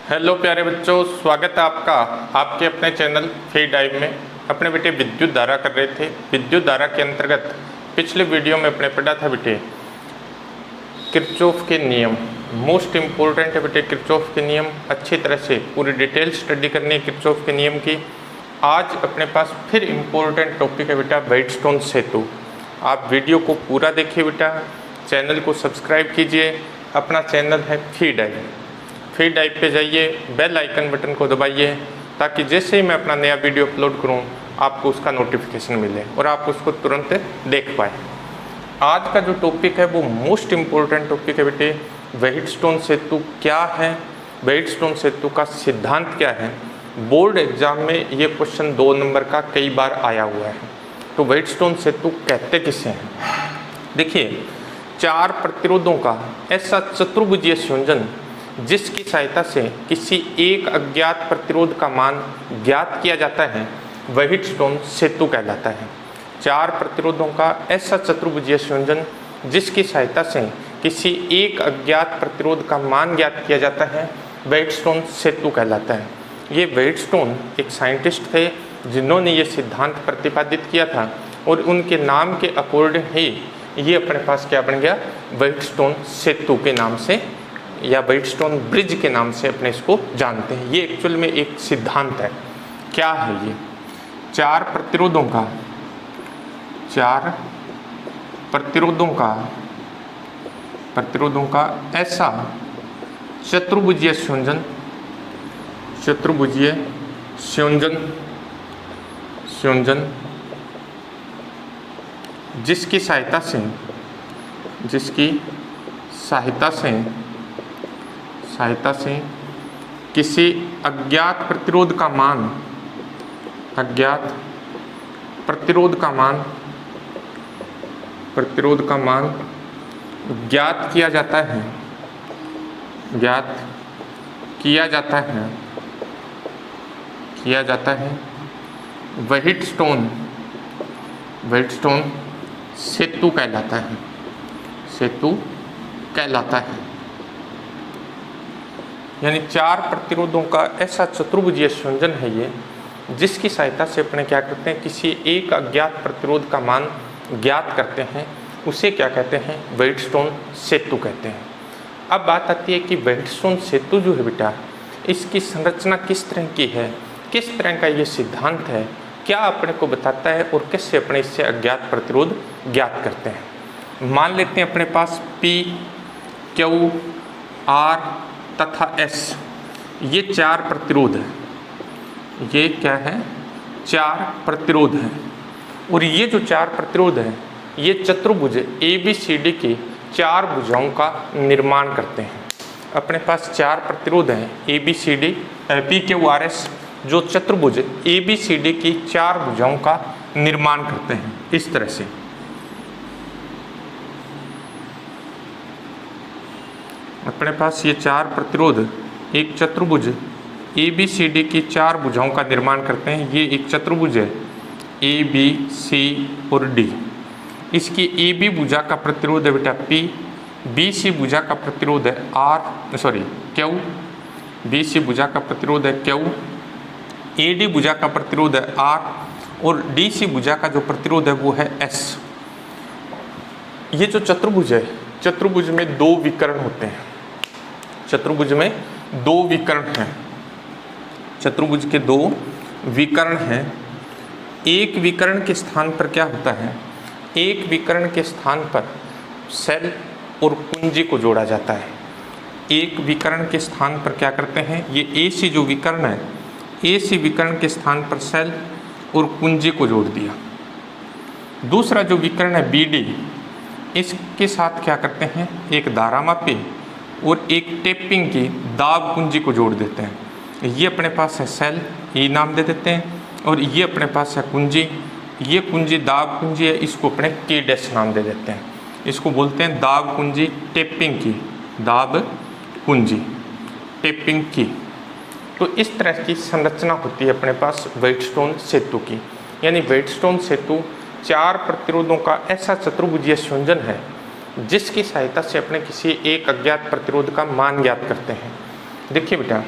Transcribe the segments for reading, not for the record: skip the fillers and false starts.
Hello प्यारे बच्चों, स्वागत है आपका आपके अपने चैनल फी डाइव में। अपने बेटे विद्युत धारा कर रहे थे। विद्युत धारा के अंतर्गत पिछले वीडियो में अपने पढ़ा था बेटे किरचॉफ के नियम। मोस्ट इम्पोर्टेंट है बेटे किरचॉफ के नियम। अच्छी तरह से पूरी डिटेल स्टडी करनी है किरचॉफ के नियम की। आज अपने पास फिर इम्पोर्टेंट टॉपिक है बेटा व्हाइटस्टोन सेतु। आप वीडियो को पूरा देखिए बेटा, चैनल को सब्सक्राइब कीजिए। अपना चैनल है फी डाइव। फी डाइव पे जाइए, बेल आइकन बटन को दबाइए ताकि जैसे ही मैं अपना नया वीडियो अपलोड करूं आपको उसका नोटिफिकेशन मिले और आप उसको तुरंत देख पाए। आज का जो टॉपिक है वो मोस्ट इम्पोर्टेंट टॉपिक है बेटे व्हाइटस्टोन सेतु क्या है, व्हाइटस्टोन सेतु का सिद्धांत क्या है। बोर्ड एग्जाम में ये क्वेश्चन 2 नंबर का कई बार आया हुआ है। तो व्हाइटस्टोन सेतु कहते किसे हैं? देखिए, 4 प्रतिरोधों का ऐसा चतुर्भुजीय संयोजन जिसकी सहायता से किसी एक अज्ञात प्रतिरोध का मान ज्ञात किया जाता है व्हाइटस्टोन सेतु कहलाता है। 4 प्रतिरोधों का ऐसा चतुर्भुजीय संयोजन जिसकी सहायता से किसी एक अज्ञात प्रतिरोध का मान ज्ञात किया जाता है व्हाइटस्टोन सेतु कहलाता है। ये व्हाइटस्टोन एक साइंटिस्ट थे जिन्होंने ये सिद्धांत प्रतिपादित किया था और उनके नाम के अकॉर्डिंग ही ये अपने पास क्या बन गया, व्हाइटस्टोन सेतु के नाम से या व्हाइटस्टोन ब्रिज के नाम से अपने इसको जानते हैं। ये एक्चुअल में एक सिद्धांत है। क्या है ये? 4 प्रतिरोधों का ऐसा चतुर्भुजीय संयोजन जिसकी सहायता से किसी अज्ञात प्रतिरोध का मान ज्ञात किया जाता है व्हाइटस्टोन सेतु कहलाता है। यानी 4 प्रतिरोधों का ऐसा चतुर्भुजीय संयोजन है ये जिसकी सहायता से अपने क्या करते हैं, किसी एक अज्ञात प्रतिरोध का मान ज्ञात करते हैं। उसे क्या कहते हैं? व्हाइटस्टोन सेतु कहते हैं। अब बात आती है कि व्हाइटस्टोन सेतु जो है बेटा, इसकी संरचना किस तरह की है, किस तरह का ये सिद्धांत है, क्या अपने को बताता है और कैसे अपने इससे अज्ञात प्रतिरोध ज्ञात करते हैं। मान लेते हैं अपने पास P, Q, R तथा S ये 4 प्रतिरोध है। ये क्या है? 4 प्रतिरोध हैं। और ये जो 4 प्रतिरोध हैं ये चतुर्भुज ABCD की 4 भुजाओं का निर्माण करते हैं। अपने पास 4 प्रतिरोध हैं ABCD PQRS जो चतुर्भुज ABCD की 4 भुजाओं का निर्माण करते हैं। इस तरह से अपने पास ये 4 प्रतिरोध एक चतुर्भुज ABCD की 4 भुजाओं का निर्माण करते हैं। ये एक चतुर्भुज है ABC और D। इसकी AB भुजा का प्रतिरोध है बेटा P, BC भुजा का प्रतिरोध है Q, BC भुजा का प्रतिरोध है Q, AD भुजा का प्रतिरोध है R और DC भुजा का जो प्रतिरोध है वो है S। ये जो चतुर्भुज है, चतुर्भुज में 2 विकर्ण होते हैं। चतुर्भुज में 2 विकर्ण हैं। चतुर्भुज के 2 विकर्ण हैं। एक विकर्ण के स्थान पर क्या होता है? एक विकर्ण के स्थान पर सेल और कुंजी को जोड़ा जाता है। एक विकर्ण के स्थान पर क्या करते हैं? ये AC जो विकर्ण है, AC विकर्ण के स्थान पर सेल और कुंजी को जोड़ दिया। दूसरा जो विकर्ण है BD, इसके साथ क्या करते हैं? एक धारामापी और एक टेपिंग की दाब कुंजी को जोड़ देते हैं। ये अपने पास है सेल, E नाम दे देते हैं, और ये अपने पास है कुंजी। ये कुंजी दाब कुंजी है, इसको अपने K' नाम दे देते हैं। इसको बोलते हैं दाब कुंजी, टेपिंग की, दाब कुंजी, टेपिंग की। तो इस तरह की संरचना होती है अपने पास व्हाइटस्टोन सेतु की। यानी व्हाइटस्टोन सेतु 4 प्रतिरोधों का ऐसा चतुर्भुजीय संयोजन है जिसकी सहायता से अपने किसी एक अज्ञात प्रतिरोध का मान ज्ञात करते हैं। देखिए बेटा,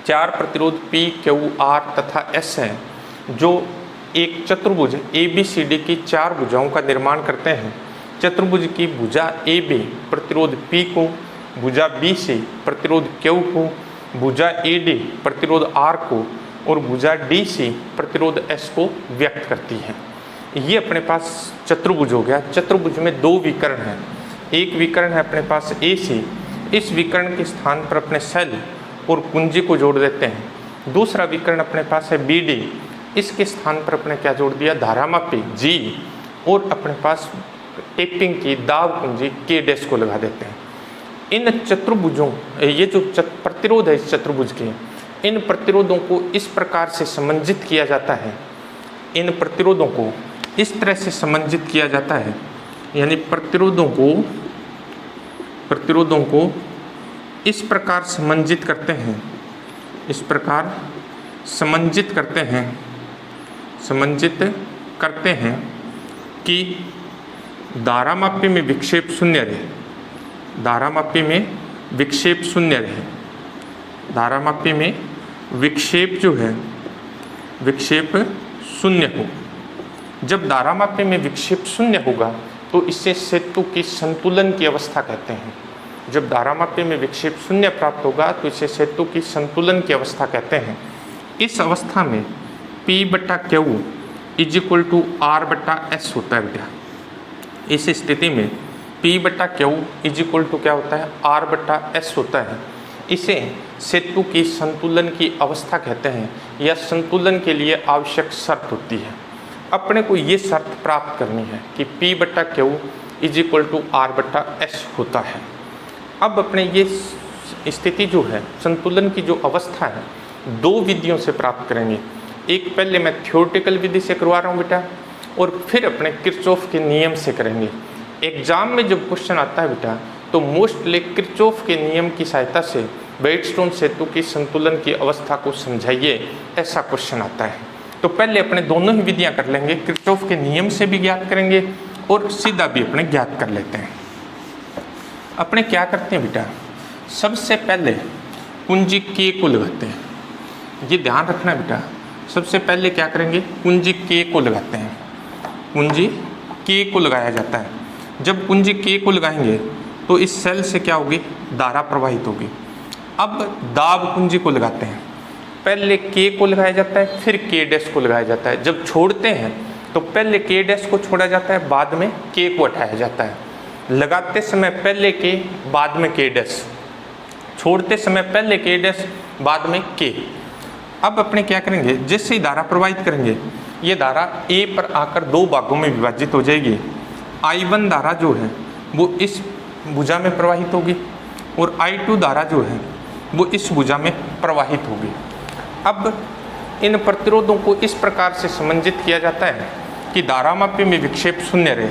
चार प्रतिरोध P, Q, R तथा S हैं जो एक चतुर्भुज ABCD की चार भुजाओं का निर्माण करते हैं। चतुर्भुज की भुजा AB प्रतिरोध P को, भुजा BC प्रतिरोध Q को, भुजा AD प्रतिरोध R को और भुजा DC प्रतिरोध S को व्यक्त करती है। ये अपने पास चतुर्भुज हो गया। चतुर्भुज में दो विकर्ण हैं। एक विकर्ण है अपने पास AC, इस विकर्ण के स्थान पर अपने सेल और कुंजी को जोड़ देते हैं। दूसरा विकर्ण अपने पास है BD, इसके स्थान पर अपने क्या जोड़ दिया, धारामापी G और अपने पास टेपिंग की दाब कुंजी K' को लगा देते हैं। इन चतुर्भुजों, ये जो प्रतिरोध है इस चतुर्भुज के, इन प्रतिरोधों को इस प्रकार से समंजित किया जाता है, इन प्रतिरोधों को इस तरह से समंजित किया जाता है, यानी प्रतिरोधों को इस प्रकार समंजित करते हैं, इस प्रकार समंजित करते हैं कि धारामापी में विक्षेप शून्य रहे, धारामापी में विक्षेप शून्य रहे, धारामापी में विक्षेप जो है विक्षेप शून्य हो। जब धारामापी में विक्षेप शून्य होगा तो इसे सेतु की संतुलन की अवस्था कहते हैं। जब धारामापी में विक्षेप शून्य प्राप्त होगा तो इसे सेतु की संतुलन की अवस्था कहते हैं। इस अवस्था में P/Q = R/S होता है बेटा। इस स्थिति में P/Q = क्या होता है, R/S होता है। इसे सेतु की संतुलन की अवस्था कहते हैं या संतुलन के लिए आवश्यक शर्त होती है। अपने को ये शर्त प्राप्त करनी है कि P/Q = R/S होता है। अब अपने ये स्थिति जो है, संतुलन की जो अवस्था है, दो विधियों से प्राप्त करेंगे। एक पहले मैं थ्योरेटिकल विधि से करवा रहा हूँ बेटा, और फिर अपने किरचॉफ के नियम से करेंगे। एग्जाम में जब क्वेश्चन आता है बेटा तो मोस्टली किरचॉफ के नियम की सहायता से वेटस्टोन सेतु की संतुलन की अवस्था को समझाइए, ऐसा क्वेश्चन आता है। तो पहले अपने दोनों ही विधियां कर लेंगे, किरचॉफ के नियम से भी ज्ञात करेंगे और सीधा भी अपने ज्ञात कर लेते हैं। अपने क्या करते हैं बेटा, सबसे पहले कुंजी K को लगाते हैं। ये ध्यान रखना बेटा, सबसे पहले क्या करेंगे, कुंजी K को लगाते हैं। कुंजी K को लगाया जाता है। जब कुंजी K को लगाएंगे तो इस सेल से क्या होगी, धारा प्रवाहित होगी। अब दाब कुंजी को लगाते हैं। पहले K को लगाया जाता है, फिर K' को लगाया जाता है। जब छोड़ते हैं तो पहले K' को छोड़ा जाता है, बाद में K को हटाया जाता है। लगाते समय पहले K, बाद में K', छोड़ते समय पहले K', बाद में K। अब अपने क्या करेंगे, जैसे ही धारा प्रवाहित करेंगे, ये धारा A पर आकर दो भागों में विभाजित हो जाएगी। I1 धारा जो है वो इस भुजा में प्रवाहित होगी और I2 धारा जो है वो इस भुजा में प्रवाहित होगी। अब इन प्रतिरोधों को इस प्रकार से समंजित किया जाता है कि धारामापी में विक्षेप शून्य रहे।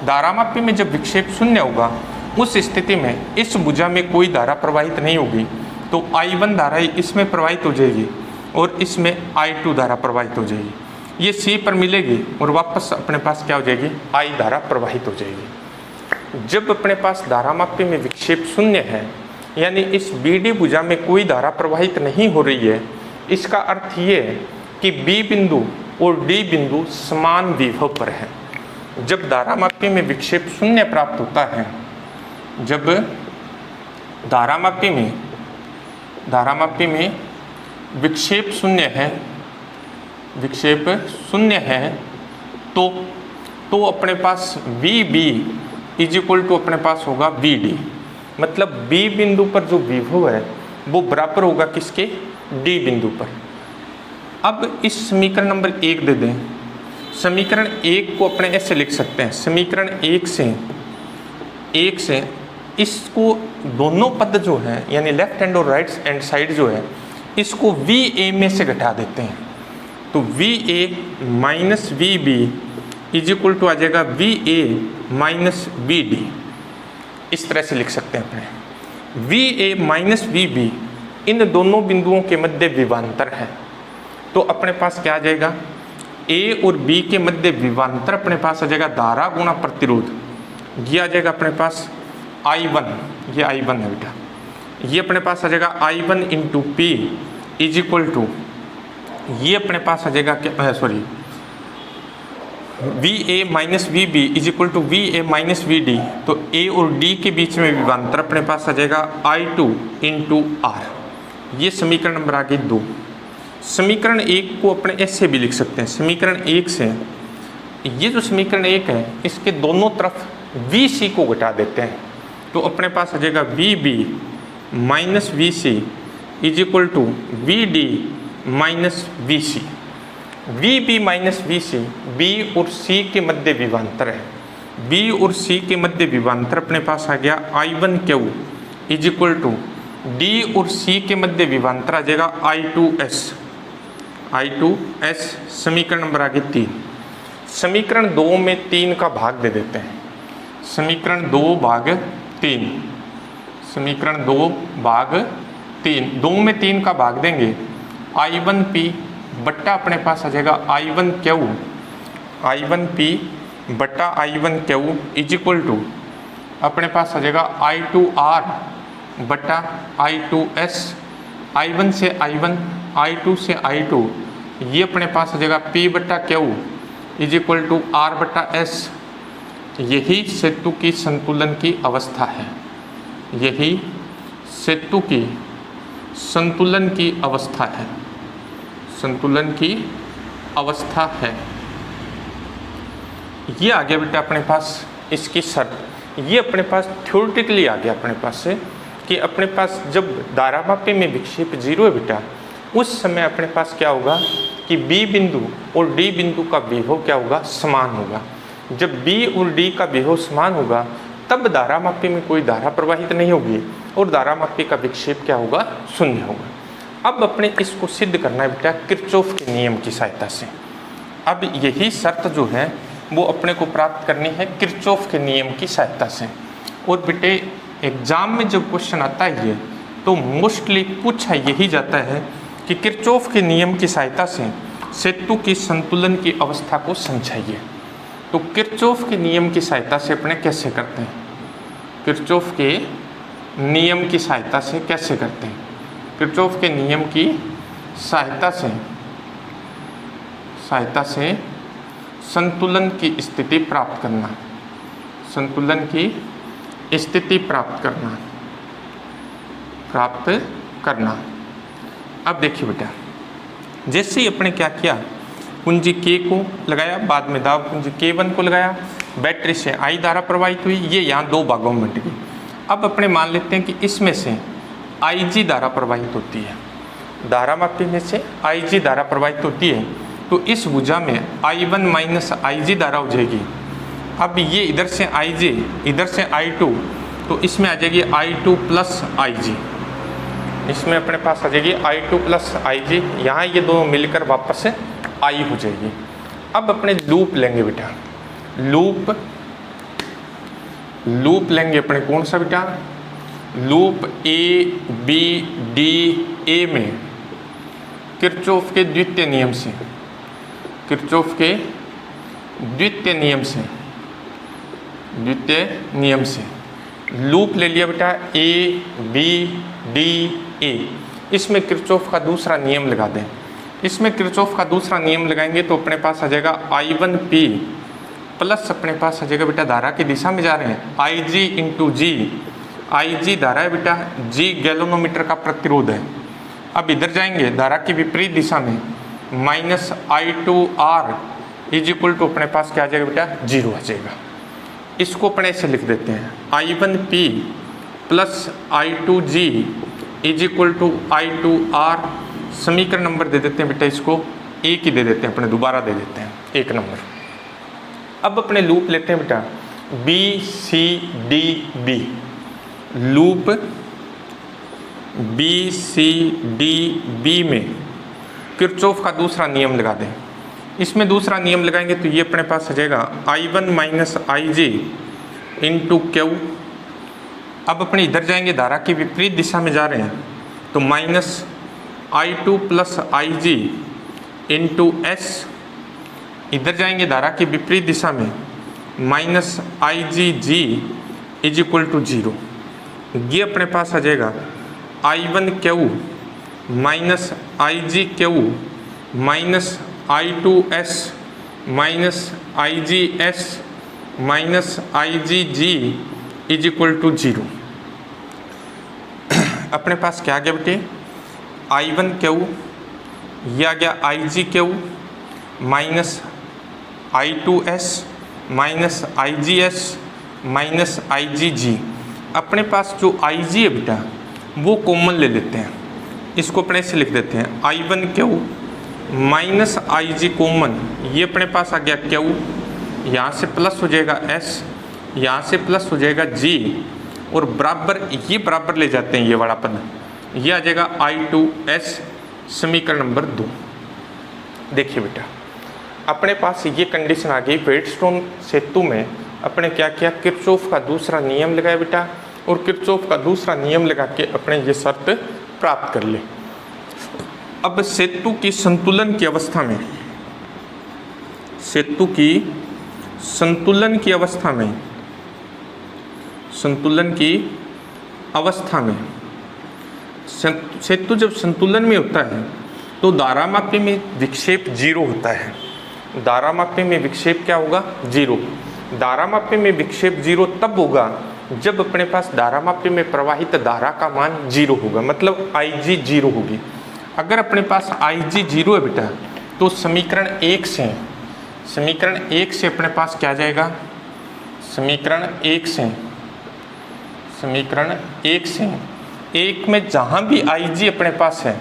धारामापी में जब विक्षेप शून्य होगा उस स्थिति में इस भुजा में कोई धारा प्रवाहित नहीं होगी, तो I1 धारा इसमें प्रवाहित हो जाएगी और इसमें I2 धारा प्रवाहित हो जाएगी। ये C पर मिलेगी और वापस अपने पास क्या हो जाएगी, I धारा प्रवाहित हो जाएगी। जब अपने पास धारामापी में विक्षेप शून्य है, यानी इस BD भुजा में कोई धारा प्रवाहित नहीं हो रही है, इसका अर्थ ये है कि B बिंदु और D बिंदु समान विभव पर है। जब धारामापी में विक्षेप शून्य प्राप्त होता है, जब धारामापी में विक्षेप शून्य है, तो अपने पास VB = अपने पास होगा VD। मतलब B बिंदु पर जो विभव है वो बराबर होगा किसके, D बिंदु पर। अब इस समीकरण नंबर 1 दे दें। समीकरण 1 को अपने ऐसे लिख सकते हैं, समीकरण 1 से इसको दोनों पद जो है, यानी लेफ्ट हैंड और राइट हैंड साइड जो है, इसको VA में से घटा देते हैं। तो VA माइनस VB = आ जाएगा VA माइनस VD। इस तरह से लिख सकते हैं अपने। VA माइनस VB इन दोनों बिंदुओं के मध्य विभवांतर है, तो अपने पास क्या आ जाएगा, A और B के मध्य विभवांतर अपने पास आ जाएगा धारा गुणा प्रतिरोध। ये आ जाएगा अपने पास I1, ये I1 है बेटा। ये अपने पास आ जाएगा I1 × P is equal to, ये अपने पास आ जाएगा क्या, sorry, V A minus V B is equal to V A minus V D. तो ए और डी के बीच में विभवांतर अपने पास आ जाएगा I2 इंटू आर। ये समीकरण नंबर आ गई 2। समीकरण 1 को अपने ऐसे भी लिख सकते हैं, समीकरण 1 से ये जो समीकरण 1 है इसके दोनों तरफ वी सी को घटा देते हैं, तो अपने पास आ जाएगा V B minus V C is equal to V D minus V C. V B minus V C B और सी के मध्य विभवांतर है, बी और सी के मध्य विभवांतर अपने पास आ गया I1 Q is equal to D और सी के मध्य विभवांतर आ जाएगा I2S। समीकरण नंबर आ गई 3। समीकरण 2 में 3 का भाग दे देते हैं, समीकरण 2 भाग 3, समीकरण 2 भाग 3, 2 में 3 का भाग देंगे I1P बट्टा अपने पास आ जाएगा I1Q, I1P बट्टा I1Q इज इक्वल टू अपने पास आ जाएगा I2R बट्टा I2S। I1 से I1, I2 से I2, ये अपने पास आ जाएगा P बट्टा Q is equal to R बट्टा S। यही सेतु की संतुलन की अवस्था है, यही सेतु की संतुलन की अवस्था है, संतुलन की अवस्था है। ये आ गया बेटा अपने पास इसकी शर्त। ये अपने पास थ्योरेटिकली आ गया अपने पास से कि अपने पास जब धारामापी में विक्षेप 0 है बेटा, उस समय अपने पास क्या होगा कि B बिंदु और D बिंदु का विभव क्या होगा, समान होगा। जब B और D का विभव समान होगा तब धारामापी में कोई धारा प्रवाहित नहीं होगी और धारामापी का विक्षेप क्या होगा, शून्य होगा। अब अपने इसको सिद्ध करना है बेटा किरचॉफ के नियम की सहायता से। अब यही शर्त जो है वो अपने को प्राप्त करनी है किरचॉफ के नियम की सहायता से। और बेटे एग्जाम में जब क्वेश्चन आता है ये तो मोस्टली पूछा यही जाता है कि किरचॉफ के नियम की सहायता से सेतु की संतुलन की अवस्था को समझाइए। तो किरचॉफ के नियम की सहायता से अपने कैसे करते हैं, किरचॉफ के नियम की सहायता से कैसे करते हैं, किरचॉफ के नियम की सहायता से संतुलन की स्थिति प्राप्त करना, संतुलन की स्थिति प्राप्त करना। अब देखिए बेटा, जैसे ही अपने क्या किया, कुंजी K को लगाया, बाद में दाब कुंजी K1 को लगाया, बैटरी से I धारा प्रवाहित हुई, ये यहाँ 2 भागों में बंट गई। अब अपने मान लेते हैं कि इसमें से IG धारा प्रवाहित होती है, धारामापी में से IG धारा प्रवाहित होती है, तो इस भुजा में I1 माइनस IG धारा हो जाएगी। अब ये इधर से IG, इधर से I2, तो इसमें आ जाएगी I2 प्लस IG, इसमें अपने पास आ जाएगी I2 प्लस IG, यहाँ ये दोनों मिलकर वापस I हो जाएगी। अब अपने लूप लेंगे बेटा, लूप लेंगे अपने कौन सा बेटा, loop A B D A में किरचॉफ के द्वितीय नियम से, किरचॉफ के द्वितीय नियम से लूप ले लिया बेटा A B D A। इसमें किरचॉफ का दूसरा नियम लगा दें, इसमें किरचॉफ का दूसरा नियम लगाएंगे तो अपने पास आ जाएगा I1P प्लस अपने पास आ जाएगा बेटा, धारा की दिशा में जा रहे हैं, IG इंटू जी। IG धारा है बेटा, G गैलोनोमीटर का प्रतिरोध है। अब इधर जाएंगे धारा की विपरीत दिशा में, minus I2R is equal to अपने पास क्या आ जाएगा बेटा, 0 आ जाएगा। इसको अपने ऐसे लिख देते हैं, I1P plus I2G is equal to I2R। समीकरण नंबर दे देते हैं बेटा, इसको 1 ही दे देते हैं, अपने दोबारा दे देते हैं 1 नंबर। अब अपने लूप लेते हैं बेटा BCDB, लूप BCDB में किरचॉफ का दूसरा नियम लगा दें। इसमें दूसरा नियम लगाएंगे तो ये अपने पास आ जाएगा I1 minus IG into Q। अब अपने इधर जाएंगे, धारा की विपरीत दिशा में जा रहे हैं, तो minus I2 plus IG into S। इधर जाएंगे धारा की विपरीत दिशा में, minus IGG is equal to 0। ये अपने पास आ जाएगा I1Q minus IG minus I2S minus IGS minus IGG is equal to 0। अपने पास क्या आ गया बेटे, I1Q ये आ गया IGQ minus I2S minus IGS minus IGG। अपने पास जो IG है बेटा वो कॉमन ले लेते हैं, इसको अपने से लिख देते हैं I1Q माइनस IG कॉमन, ये अपने पास आ गया Q, यहाँ से प्लस हो जाएगा S, यहाँ से प्लस हो जाएगा G और बराबर ये बराबर ले जाते हैं ये वाला पद, ये आ जाएगा I2S समीकरण नंबर 2। देखिए बेटा अपने पास ये कंडीशन आ गई, वेटस्टोन सेतु में अपने क्या किया, किरचॉफ का दूसरा नियम लगाया बेटा, और किरचॉफ का दूसरा नियम लगा के अपने ये शर्त प्राप्त कर ले। अब सेतु की संतुलन की अवस्था में, सेतु की संतुलन की अवस्था में, संतुलन की अवस्था में सेतु जब संतुलन में होता है तो धारामापी में विक्षेप 0 होता है। धारामापी में विक्षेप क्या होगा, 0। धारामापी में विक्षेप 0 तब होगा जब अपने पास धारामापी में प्रवाहित धारा का मान 0 होगा, मतलब IG 0 होगी। अगर अपने पास IG 0 है बेटा तो समीकरण 1 से, समीकरण 1 से अपने पास क्या जाएगा, समीकरण 1 से, समीकरण 1 से 1 में जहाँ भी IG अपने पास है,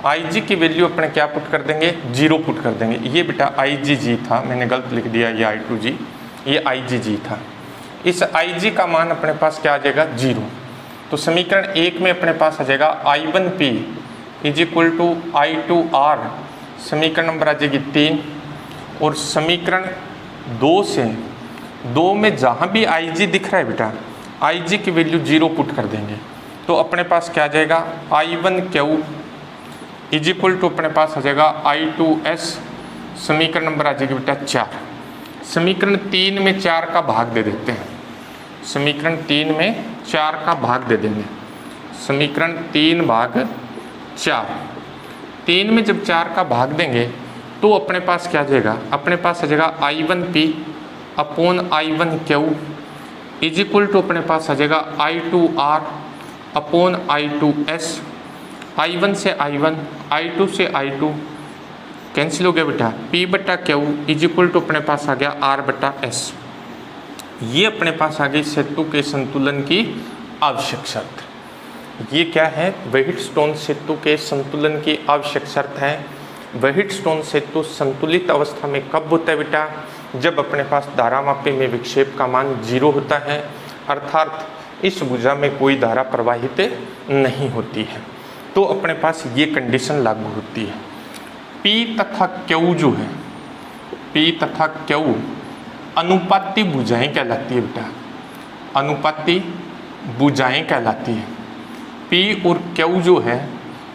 IG की वैल्यू अपने क्या पुट कर देंगे, 0 पुट कर देंगे। ये बेटा IGG था, मैंने गलत लिख दिया, ये I2G, ये IGG था। इस IG का मान अपने पास क्या आ जाएगा, 0। तो समीकरण 1 में अपने पास आ जाएगा I1P is equal to I2R, समीकरण नंबर आ जाएगी 3। और समीकरण 2 से, 2 में जहाँ भी IG दिख रहा है बेटा, IG की वैल्यू 0 पुट कर देंगे। तो अपने पास क्या आ जाएगा, I1Q इज इक्वल टू अपने पास आ जाएगा I2S, समीकरण नंबर आ जाएगी बेटा 4। समीकरण 3 में 4 का भाग दे देते हैं, समीकरण 3 में 4 का भाग दे देंगे, समीकरण 3 भाग 4। 3 में जब 4 का भाग देंगे तो अपने पास क्या आ जाएगा, अपने पास आ जाएगा I1P upon I1Q is equal to अपने पास आ जाएगा I2R अपॉन I2S। I1 से I1, I2 से I2 कैंसिल हो गया बेटा, P बटा Q इज इक्वल टू अपने पास आ गया R बटा S। ये अपने पास आ गई सेतु के संतुलन की आवश्यक शर्त। ये क्या है, व्हीटस्टोन सेतु के संतुलन की आवश्यक शर्त है। व्हीटस्टोन सेतु संतुलित अवस्था में कब होता है बेटा, जब अपने पास धारामापी में विक्षेप का मान 0 होता है, अर्थात इस भुजा में कोई धारा प्रवाहित नहीं होती है, तो अपने पास ये कंडीशन लागू होती है। P तथा Q जो है, P तथा Q अनुपाती भुजाएं कहलाती है बेटा, अनुपाती भुजाएं कहलाती है। P और Q जो है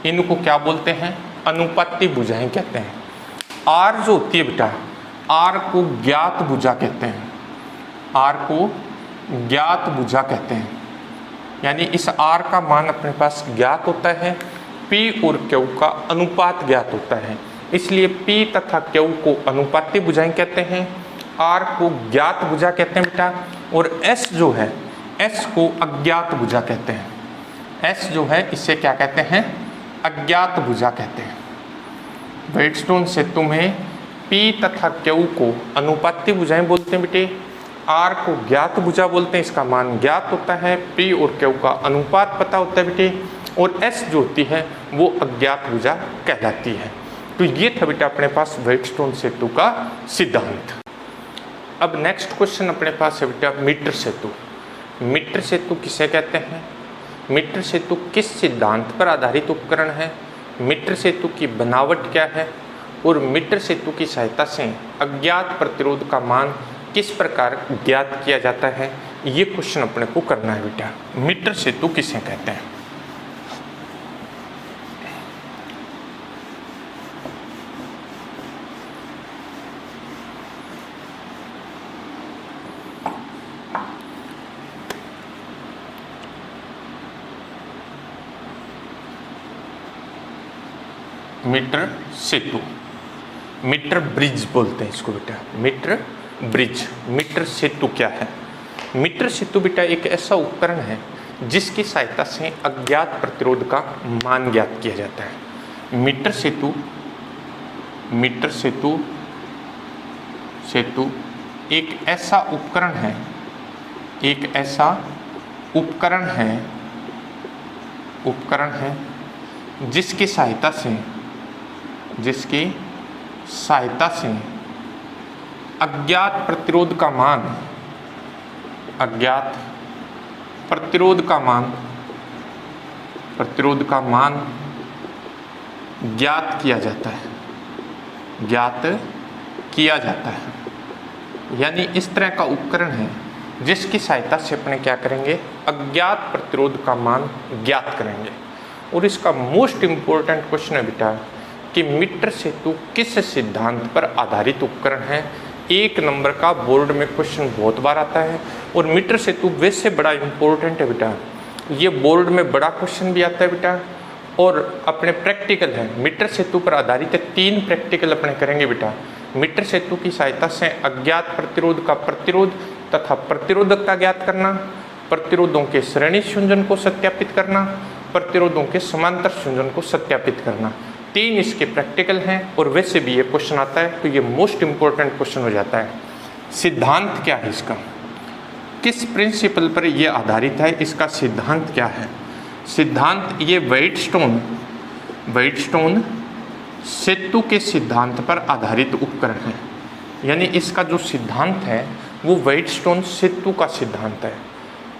इनको क्या बोलते हैं, अनुपाती भुजाएं कहते हैं। R जो होती है बेटा, R को ज्ञात भुजा कहते हैं, R को ज्ञात भुजा कहते हैं, यानी इस R का मान अपने पास ज्ञात होता है, P और Q का अनुपात ज्ञात होता है, इसलिए P तथा Q को अनुपाती भुजाएं कहते हैं, R को ज्ञात भुजा कहते हैं बेटा, और S जो है, S को अज्ञात भुजा कहते हैं। S जो है इसे क्या कहते हैं, अज्ञात भुजा कहते हैं। व्हीटस्टोन सेतु में P तथा Q को अनुपाती भुजाएं बोलते हैं बेटे, R को ज्ञात भुजा बोलते हैं, इसका मान ज्ञात होता है, P और Q का अनुपात पता होता है बेटे, और S जो होती है वो अज्ञात भुजा कहलाती है। तो ये था बेटा अपने पास व्हीटस्टोन सेतु का सिद्धांत। अब नेक्स्ट क्वेश्चन अपने पास है बेटा मीटर सेतु। मीटर सेतु किसे कहते हैं, मीटर सेतु किस सिद्धांत पर आधारित उपकरण है, मीटर सेतु की बनावट क्या है, और मीटर सेतु की सहायता से अज्ञात प्रतिरोध का मान किस प्रकार ज्ञात किया जाता है, ये क्वेश्चन अपने को करना है बेटा। मीटर सेतु किसे कहते हैं, मीटर सेतु, मीटर ब्रिज बोलते हैं इसको बेटा, मीटर ब्रिज। मीटर सेतु क्या है? मीटर सेतु बेटा एक ऐसा उपकरण है जिसकी सहायता से अज्ञात प्रतिरोध का मान ज्ञात किया जाता है। मीटर सेतु, मीटर सेतु सेतु एक ऐसा उपकरण है, एक ऐसा उपकरण है जिसकी सहायता से अज्ञात प्रतिरोध का मान, अज्ञात प्रतिरोध का मान ज्ञात किया जाता है, यानी इस तरह का उपकरण है जिसकी सहायता से अपने क्या करेंगे, अज्ञात प्रतिरोध का मान ज्ञात करेंगे। और इसका मोस्ट इम्पोर्टेंट क्वेश्चन है बेटा कि मीटर सेतु किस सिद्धांत पर आधारित उपकरण है। 1 नंबर का बोर्ड में क्वेश्चन बहुत बार आता है और मीटर सेतु वैसे बड़ा इम्पोर्टेंट है बेटा, ये बोर्ड में बड़ा क्वेश्चन भी आता है बेटा। और अपने प्रैक्टिकल है मीटर सेतु पर आधारित 3 प्रैक्टिकल अपने करेंगे बेटा। मीटर सेतु की सहायता से अज्ञात प्रतिरोध का प्रतिरोध तथा प्रतिरोधक का ज्ञात करना, प्रतिरोधों के श्रेणी संयोजन को सत्यापित करना, प्रतिरोधों के समांतर संयोजन को सत्यापित करना। 3 इसके प्रैक्टिकल हैं और वैसे भी ये क्वेश्चन आता है तो ये मोस्ट इम्पोर्टेंट क्वेश्चन हो जाता है। सिद्धांत क्या है इसका, किस प्रिंसिपल पर ये आधारित है, इसका सिद्धांत क्या है? सिद्धांत ये व्हाइटस्टोन सेतु के सिद्धांत पर आधारित उपकरण है, यानी इसका जो सिद्धांत है वो व्हाइटस्टोन सेतु का सिद्धांत है।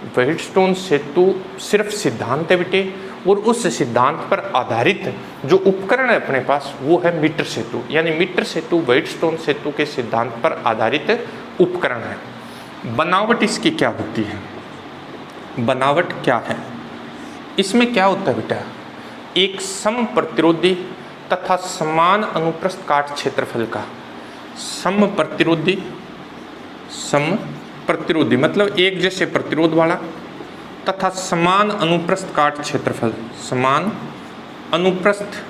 व्हाइटस्टोन सेतु सिर्फ सिद्धांत है बेटे, और उस सिद्धांत पर आधारित जो उपकरण है अपने पास वो है मीटर सेतु, यानी मीटर सेतु व्हाइटस्टोन सेतु के सिद्धांत पर आधारित उपकरण है। बनावट इसकी क्या होती है? बनावट क्या है? इसमें क्या होता है बेटा, एक सम प्रतिरोधी तथा समान अनुप्रस्थ काट क्षेत्रफल का, सम प्रतिरोधी मतलब एक जैसे प्रतिरोध वाला तथा समान अनुप्रस्थ काट क्षेत्रफल, समान अनुप्रस्थ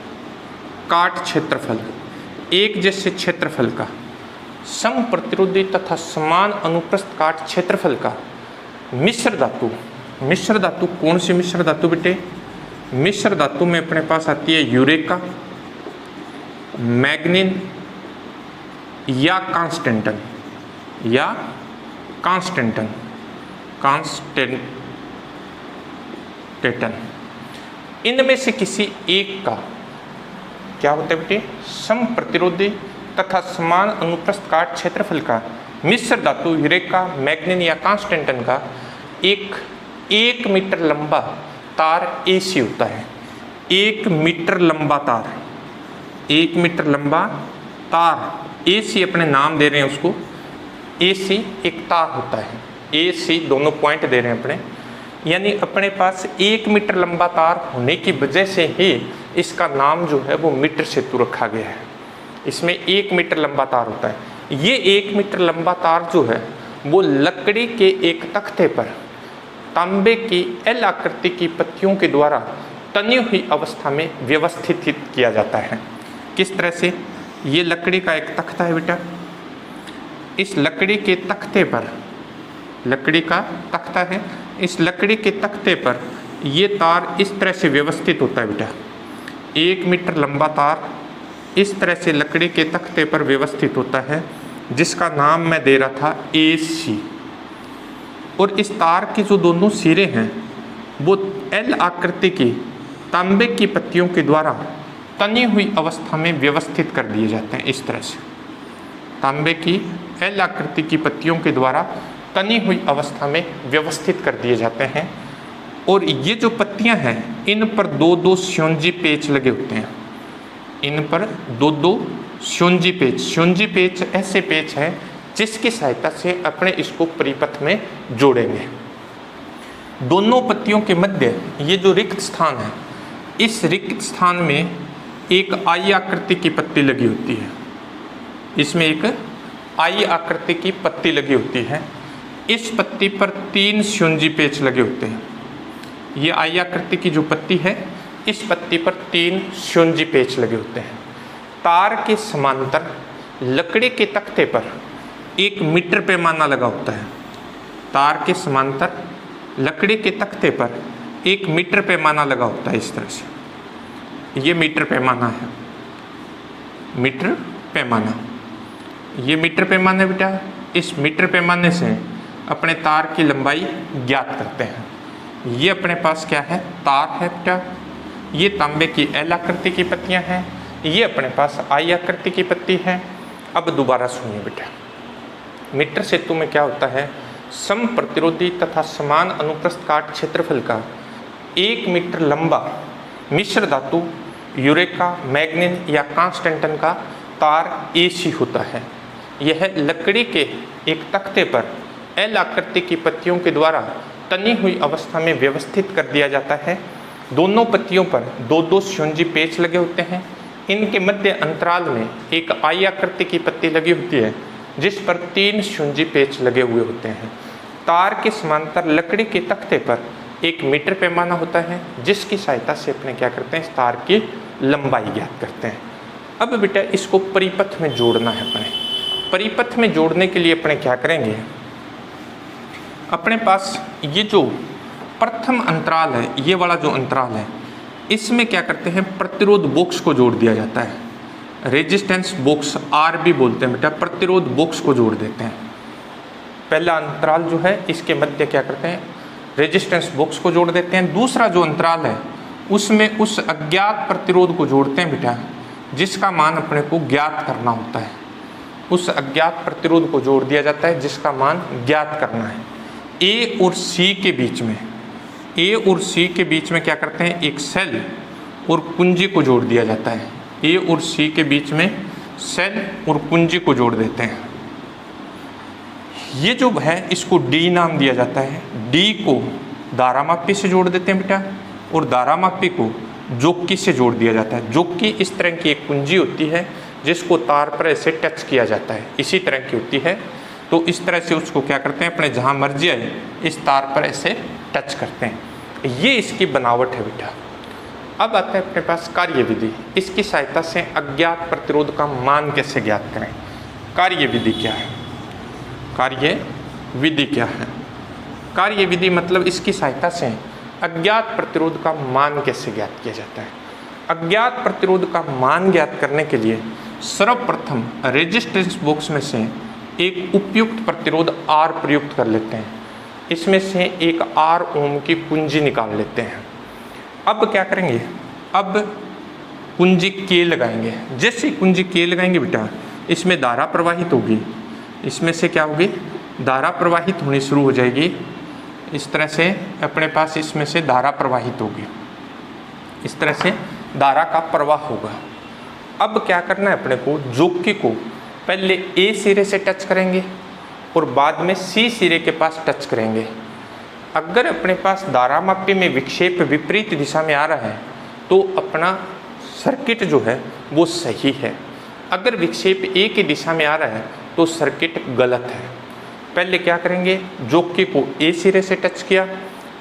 काट क्षेत्रफल, एक जैसे क्षेत्रफल का, सम प्रतिरोधी तथा समान अनुप्रस्थ काट क्षेत्रफल का मिश्र धातु। मिश्र धातु कौन सी मिश्र धातु बेटे? मिश्र धातु में अपने पास आती है यूरेका, मैग्नीन या कांस्टेंटन, इनमें से किसी एक का क्या होता है बेटे, सम प्रतिरोधी तथा समान अनुप्रस्थ काट क्षेत्रफल का मिश्र धातु यूरेका, मैग्नीन या कांस्टेंटन का 1 मीटर लंबा तार AC होता है। 1 मीटर लंबा तार, 1 मीटर लंबा तार AC अपने नाम दे रहे हैं उसको, AC एक तार होता है, AC दोनों पॉइंट दे रहे हैं अपने, यानी अपने पास 1 मीटर लंबा तार होने की वजह से ही इसका नाम जो है वो मीटर सेतु रखा गया है। इसमें 1 मीटर लंबा तार होता है। ये 1 मीटर लंबा तार जो है वो लकड़ी के एक तख्ते पर तांबे की L आकृति की पत्तियों के द्वारा तनी हुई अवस्था में व्यवस्थित किया जाता है। किस तरह से? ये लकड़ी का एक तख्ता है बेटा, इस लकड़ी के तख्ते पर, लकड़ी का तख्ता है, इस लकड़ी के तख्ते पर ये तार इस तरह से व्यवस्थित होता है बेटा। 1 मीटर लंबा तार इस तरह से लकड़ी के तख्ते पर व्यवस्थित होता है, जिसका नाम मैं दे रहा था AC। और इस तार के जो दोनों सिरे हैं वो L आकृति की तांबे की पत्तियों के द्वारा तनी हुई अवस्था में व्यवस्थित कर दिए जाते हैं। इस तरह से तांबे की L आकृति की पत्तियों के द्वारा तनी हुई अवस्था में व्यवस्थित कर दिए जाते हैं। और ये जो पत्तियां हैं इन पर 2-2 स्योंजी पेच लगे होते हैं, इन पर 2-2 स्योंजी पेच ऐसे पेच हैं जिसकी सहायता से अपने इसको परिपथ में जोड़ेंगे। दोनों पत्तियों के मध्य ये जो रिक्त स्थान है, इस रिक्त स्थान में एक आई आकृति की पत्ती लगी होती है, इसमें एक आई आकृति की पत्ती लगी होती है। इस पत्ती पर 3 स्योंजी पेच लगे होते हैं। ये आई आकृति की जो पत्ती है इस पत्ती पर 3 स्योंजी पेच लगे होते हैं। तार के समांतर लकड़ी के तख्ते पर 1 मीटर पैमाना लगा होता है। तार के समांतर लकड़ी के तख्ते पर 1 मीटर पैमाना लगा होता है। इस तरह से ये मीटर पैमाना है, मीटर पैमाना, ये मीटर पैमाना बेटा। इस मीटर पैमाने से अपने तार की लंबाई ज्ञात करते हैं। ये अपने पास क्या है, तार है बेटा। ये तांबे की एल आकृति की पत्तियां हैं, ये अपने पास आई आकृति की पत्ती है। अब दोबारा सुनिए बेटा, मीटर सेतु में क्या होता है, सम प्रतिरोधी तथा समान अनुप्रस्थ काट क्षेत्रफल का 1 मीटर लंबा मिश्र धातु यूरेका, मैग्नीज या कांस्टेंटन का तार AC होता है। यह लकड़ी के एक तख्ते पर एल आकृति की पत्तियों के द्वारा तनी हुई अवस्था में व्यवस्थित कर दिया जाता है। दोनों पत्तियों पर 2-2 स्योंजी पेच लगे होते हैं। इनके मध्य अंतराल में एक आई आकृति की पत्ती लगी होती है जिस पर 3 स्योंजी पेच लगे हुए होते हैं। तार के समांतर लकड़ी के तख्ते पर 1 मीटर पैमाना होता है जिसकी सहायता से अपने क्या करते हैं, इस तार की लंबाई ज्ञात करते हैं। अब बेटा इसको परिपथ में जोड़ना है। अपने परिपथ में जोड़ने के लिए अपने क्या करेंगे, अपने पास ये जो प्रथम अंतराल है, ये वाला जो अंतराल है, इसमें क्या करते हैं, प्रतिरोध बॉक्स को जोड़ दिया जाता है। रेजिस्टेंस बॉक्स RB बोलते हैं बेटा, प्रतिरोध बॉक्स को जोड़ देते हैं। पहला अंतराल जो है इसके मध्य क्या करते हैं, रेजिस्टेंस बॉक्स को जोड़ देते हैं। दूसरा जो अंतराल है उसमें उस अज्ञात प्रतिरोध को जोड़ते हैं बेटा जिसका मान अपने को ज्ञात करना होता है। उस अज्ञात प्रतिरोध को जोड़ दिया जाता है जिसका मान ज्ञात करना है। A और C के बीच में, A और C के बीच में क्या करते हैं, एक सेल और कुंजी को जोड़ दिया जाता है। A और C के बीच में सेल और कुंजी को जोड़ देते हैं। ये जो है इसको D नाम दिया जाता है। D को धारामापी से जोड़ देते हैं बेटा और धारामापी को जोकी से जोड़ दिया जाता है। जोकी इस तरह की एक कुंजी होती है जिसको तार पर ऐसे टच किया जाता है, इसी तरह की होती है। तो इस तरह से उसको क्या करते हैं, अपने जहाँ मर्जी है इस तार पर ऐसे टच करते हैं। ये इसकी बनावट है बेटा। अब आता है अपने पास कार्य विधि। इसकी सहायता से अज्ञात प्रतिरोध का मान कैसे ज्ञात करें। कार्य विधि क्या है, कार्य विधि क्या है, कार्य विधि मतलब इसकी सहायता से अज्ञात प्रतिरोध का मान कैसे ज्ञात किया जाता है। अज्ञात प्रतिरोध का मान ज्ञात करने के लिए सर्वप्रथम रेजिस्टेंस बॉक्स में से एक उपयुक्त प्रतिरोध R प्रयुक्त कर लेते हैं। इसमें से एक R ओम की कुंजी निकाल लेते हैं। अब क्या करेंगे, अब कुंजी K लगाएंगे। जैसे कुंजी K लगाएंगे बेटा इसमें धारा प्रवाहित होगी, इसमें से क्या होगी, धारा प्रवाहित होनी शुरू हो जाएगी। इस तरह से अपने पास इसमें से धारा प्रवाहित होगी, इस तरह से धारा का प्रवाह होगा। अब क्या करना है अपने को, जोकी को पहले A सिरे से टच करेंगे और बाद में C सिरे के पास टच करेंगे। अगर अपने पास धारामापी में विक्षेप विपरीत दिशा में आ रहा है तो अपना सर्किट जो है वो सही है। अगर विक्षेप A की दिशा में आ रहा है तो सर्किट गलत है। पहले क्या करेंगे, जोकी को A सिरे से टच किया,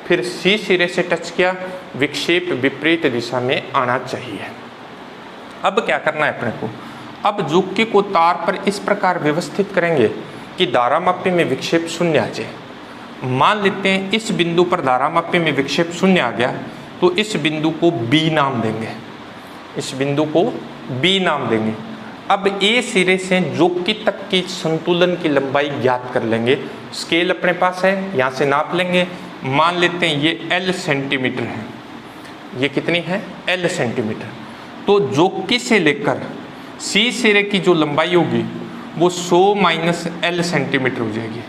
फिर C सिरे से टच किया, विक्षेप विपरीत दिशा में आना चाहिए। अब क्या करना है अपने को, अब जोकी को तार पर इस प्रकार व्यवस्थित करेंगे कि धारामापी में विक्षेप शून्य आ जाए। मान लेते हैं इस बिंदु पर धारामापी में विक्षेप शून्य आ गया तो इस बिंदु को B नाम देंगे, इस बिंदु को B नाम देंगे। अब A सिरे से जोकी तक की संतुलन की लंबाई ज्ञात कर लेंगे। स्केल अपने पास है, यहाँ से नाप लेंगे। मान लेते हैं ये L सेंटीमीटर है, ये कितनी है, L सेंटीमीटर। तो जोकी से लेकर C सिरे की जो लंबाई होगी वो 100 माइनस L सेंटीमीटर हो जाएगी।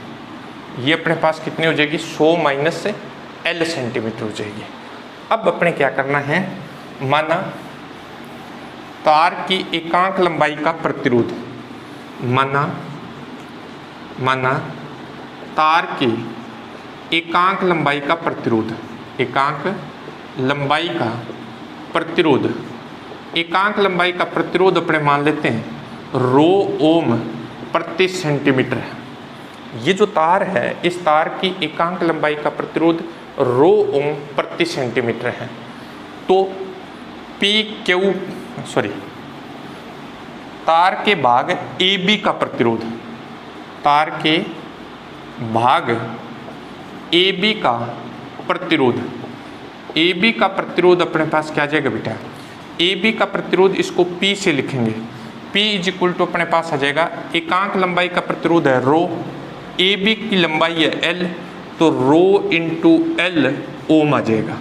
ये अपने पास कितनी हो जाएगी, 100 माइनस L सेंटीमीटर हो जाएगी। अब अपने क्या करना है, माना तार की एकांक लंबाई का प्रतिरोध, माना तार की एकांक लंबाई का प्रतिरोध, एकांक लंबाई का प्रतिरोध, एकांक लंबाई का प्रतिरोध अपने मान लेते हैं रो ओम प्रति सेंटीमीटर है। ये जो तार है इस तार की एकांक लंबाई का प्रतिरोध रो ओम प्रति सेंटीमीटर है। तो तार के भाग AB का प्रतिरोध, तार के भाग AB का प्रतिरोध, AB का प्रतिरोध अपने पास क्या आ जाएगा बेटा, AB का प्रतिरोध इसको P से लिखेंगे, P इज इक्वल टू अपने पास आ जाएगा एकांक लंबाई का प्रतिरोध है रो, AB की लंबाई है L, तो रो इंटू L ओम आ जाएगा।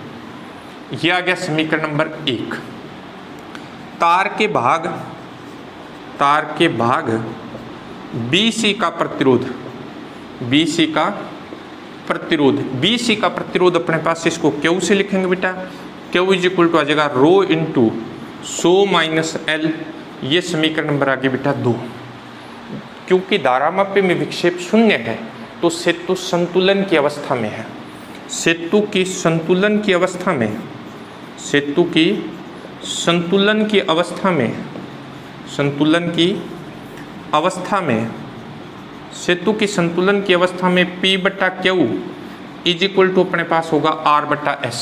यह आ गया समीकरण नंबर 1। तार के भाग BC का प्रतिरोध, BC का प्रतिरोध अपने पास इसको Q से लिखेंगे बेटा, Q इज इक्वल टू आ जाएगा रो इंटू 100 माइनस L, ये समीकरण नंबर आ गया बेटा 2। क्योंकि धारामापी में विक्षेप शून्य है तो सेतु संतुलन की अवस्था में है, सेतु की संतुलन की अवस्था में, सेतु की संतुलन की अवस्था में, संतुलन की अवस्था में, सेतु की संतुलन की अवस्था में P बटा Q इज इक्वल टू अपने पास होगा R बटा S।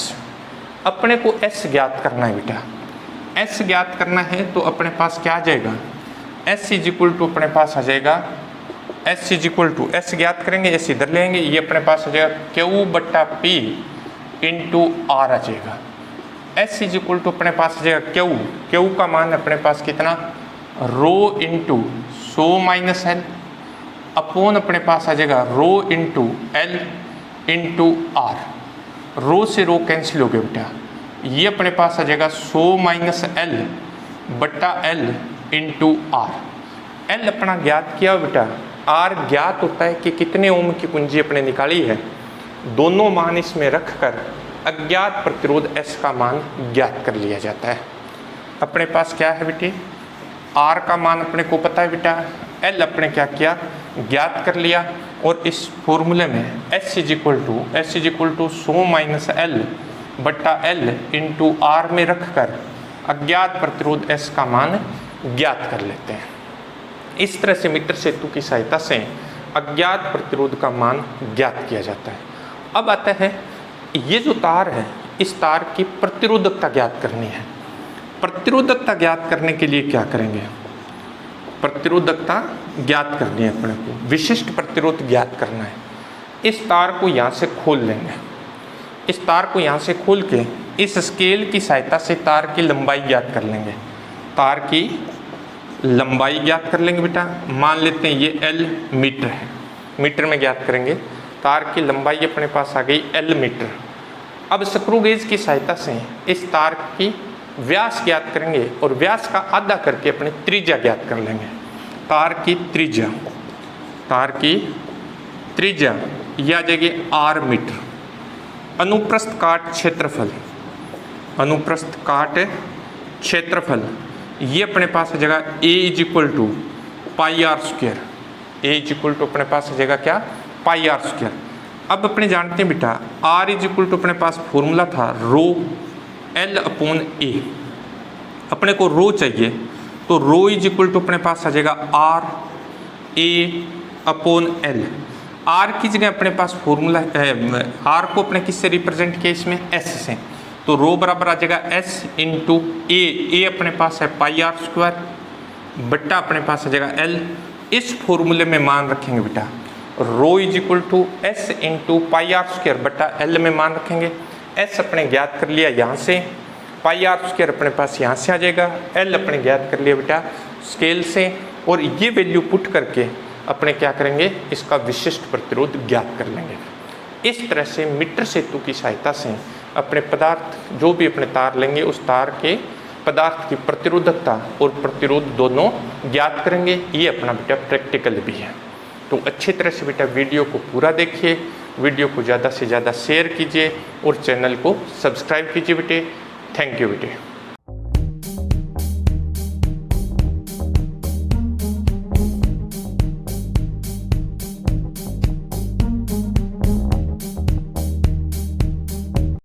अपने को S ज्ञात करना है बेटा, S ज्ञात करना है तो अपने पास क्या आ जाएगा, S इज इक्वल टू अपने पास आ जाएगा, S is equal to S ज्ञात करेंगे, S इधर लेंगे, ये अपने पास आ जाएगा Q बटा P इंटू R आ जाएगा। S इज इक्वल टू अपने पास आ जाएगा Q का मान अपने पास कितना, rho into 100 minus L upon अपने पास आ जाएगा rho into L into R। रो से रो कैंसिल हो गया बेटा, ये अपने पास आ जाएगा 100 माइनस L बटा L इंटू R। L अपना ज्ञात किया बेटा, R ज्ञात होता है कि कितने ओम की कुंजी अपने निकाली है, दोनों मान इसमें रखकर अज्ञात प्रतिरोध S का मान ज्ञात कर लिया जाता है। अपने पास क्या है बेटे, R का मान अपने को पता है बेटा, L अपने क्या किया, ज्ञात कर लिया, और इस फॉर्मूले में S is equal to 100 minus L बटा L इंटू R में रखकर अज्ञात प्रतिरोध S का मान ज्ञात कर लेते हैं। इस तरह से मीटर सेतु की सहायता से अज्ञात प्रतिरोध का मान ज्ञात किया जाता है। अब आता है ये जो तार है, इस तार की प्रतिरोधकता ज्ञात करनी है। प्रतिरोधकता ज्ञात करने के लिए क्या करेंगे, प्रतिरोधकता ज्ञात करनी है अपने को, विशिष्ट प्रतिरोध ज्ञात करना है। इस तार को यहाँ से खोल लेंगे, इस तार को यहाँ से खोल के इस स्केल की सहायता से तार की लंबाई ज्ञात कर लेंगे, तार की लंबाई ज्ञात कर लेंगे बेटा। मान लेते हैं ये L मीटर है, मीटर में ज्ञात करेंगे, तार की लंबाई अपने पास आ गई L मीटर। अब स्क्रू गेज की सहायता से इस तार की व्यास ज्ञात करेंगे और व्यास का आधा करके अपने त्रिज्या ज्ञात कर लेंगे। तार की त्रिज्या, तार की त्रिज्या यह आ जाएगी R मीटर। अनुप्रस्थ काट क्षेत्रफल, अनुप्रस्थ काट क्षेत्रफल ये अपने पास आ जाएगा A is equal to pi R square, A is equal to अपने पास आ जाएगा क्या, पाई R स्क्वायर। अब अपने जानते हैं बेटा R इज इक्वल टू अपने पास फॉर्मूला था रो L अपॉन A, अपने को रो चाहिए तो रो इज इक्वल टू अपने पास आ जाएगा R A upon L। R की जगह अपने पास फॉर्मूला है, R को अपने किससे रिप्रेजेंट किया इसमें, S से, तो रो बराबर आ जाएगा S इंटू A अपने पास है पाई R स्क्वायर बट्टा अपने पास आ जाएगा L। इस फॉर्मूले में मान रखेंगे बेटा, rho is equal to S into pi R square बट्टा L में मान रखेंगे। S अपने ज्ञात कर लिया यहाँ से, पाई R स्क्वायर अपने पास यहाँ से आ जाएगा, L अपने ज्ञात कर लिया बेटा स्केल से, और ये वैल्यू पुट करके अपने क्या करेंगे, इसका विशिष्ट प्रतिरोध ज्ञात कर लेंगे। इस तरह से मीटर सेतु की सहायता से अपने पदार्थ जो भी अपने तार लेंगे उस तार के पदार्थ की प्रतिरोधकता और प्रतिरोध दोनों ज्ञात करेंगे। ये अपना बेटा प्रैक्टिकल भी है। तो अच्छी तरह से बेटा वीडियो को पूरा देखिए, वीडियो को ज़्यादा से ज़्यादा शेयर कीजिए और चैनल को सब्सक्राइब कीजिए बेटे। थैंक यू बेटे।